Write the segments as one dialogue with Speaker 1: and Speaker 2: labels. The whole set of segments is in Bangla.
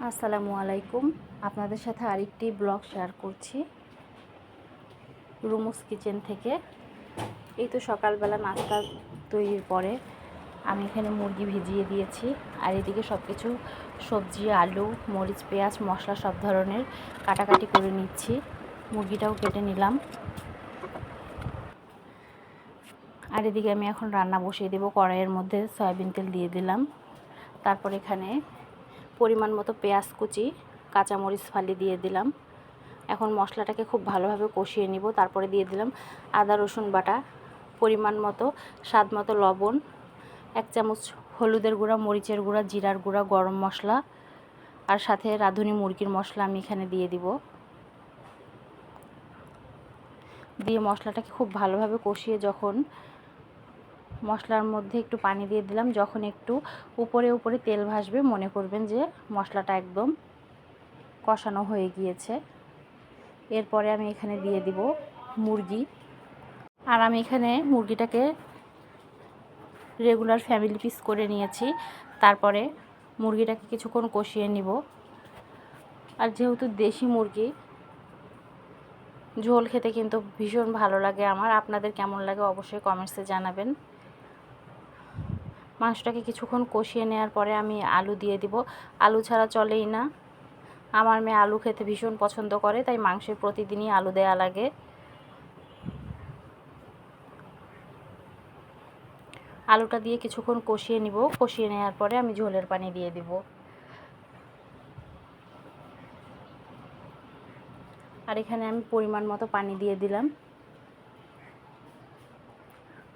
Speaker 1: আসসালামু আলাইকুম। আপনাদের সাথে আরেকটি ব্লগ শেয়ার করছি রুমুস কিচেন থেকে। এই তো সকালবেলা নাস্তা তৈরির পরে আমি এখানে মুরগি ভিজিয়ে দিয়েছি, আর এদিকে সব কিছু সবজি, আলু, মরিচ, পেঁয়াজ, মশলা সব ধরনের কাটাকাটি করে নিচ্ছি। মুরগিটাও কেটে নিলাম। আর এদিকে আমি এখন রান্না বসিয়ে দেবো। কড়াইয়ের মধ্যে সয়াবিন তেল দিয়ে দিলাম। তারপর এখানে পরিমাণ মতো পেঁয়াজ কুচি, কাঁচামরিচ ফালি দিয়ে দিলাম। এখন মশলাটাকে খুব ভালোভাবে কষিয়ে নিব। তারপরে দিয়ে দিলাম আদা রসুন বাটা, পরিমাণ মতো, স্বাদ মতো লবণ, 1 চামচ হলুদের গুঁড়া, মরিচের গুঁড়া, জিরার গুঁড়া, গরম মশলা, আর সাথে রাঁধুনি মুরগির মশলা আমি এখানে দিয়ে দিব। দিয়ে মশলাটাকে খুব ভালোভাবে কষিয়ে যখন মশলার মধ্যে একটু পানি দিয়ে দিলাম, যখন একটু উপরে উপরে তেল ভাসবে মনে করবেন যে মশলাটা একদম কষানো হয়ে গিয়েছে। এরপরে আমি এখানে দিয়ে দিব মুরগি। আর আমি এখানে মুরগিটাকে রেগুলার ফ্যামিলি পিস করে নিয়েছি। তারপরে মুরগিটাকে কিছুক্ষণ কষিয়ে নিব। আর যেহেতু দেশি মুরগি, ঝোল খেতে কিন্তু ভীষণ ভালো লাগে আমার। আপনাদের কেমন লাগে অবশ্যই কমেন্টসে জানাবেন। মাংসটাকে কিছুক্ষণ কষিয়ে নেওয়ার পরে আমি আলু দিয়ে দিব। আলু ছাড়া চলেই না। আমার মেয়ে আলু খেতে ভীষণ পছন্দ করে, তাই মাংসে প্রতিদিনই আলু দেয়া লাগে। আলুটা দিয়ে কিছুক্ষণ কষিয়ে নিব। কষিয়ে নেওয়ার পরে আমি ঝোলের পানি দিয়ে দিব। আর এখানে আমি পরিমাণ মতো পানি দিয়ে দিলাম।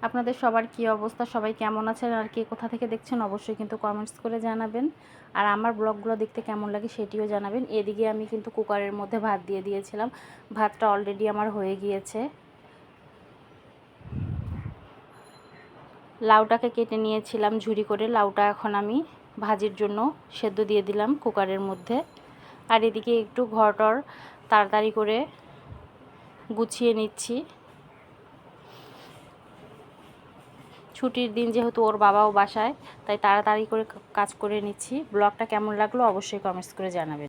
Speaker 1: আপনাদের সবার কী অবস্থা, সবাই কেমন আছেন, আর কে কোথা থেকে দেখছেন অবশ্যই কিন্তু কমেন্টস করে জানাবেন। আর আমার ব্লগগুলো দেখতে কেমন লাগে সেটিও জানাবেন। এদিকে আমি কিন্তু কুকারের মধ্যে ভাত দিয়ে দিয়েছিলাম। ভাতটা অলরেডি আমার হয়ে গিয়েছে। লাউটাকে কেটে নিয়েছিলাম ঝুরি করে। লাউটা এখন আমি ভাজির জন্য সেদ্ধ দিয়ে দিলাম কুকারের মধ্যে। আর এদিকে একটু ঘরটর তাড়াতাড়ি করে গুছিয়ে নিচ্ছি। ছুটির দিন যেহেতু, ওর বাবাও বাসায়, তাই তাড়াতাড়ি করে কাজ করে নিচ্ছি। ব্লগটা কেমন লাগলো অবশ্যই কমেন্টস করে জানাবেন।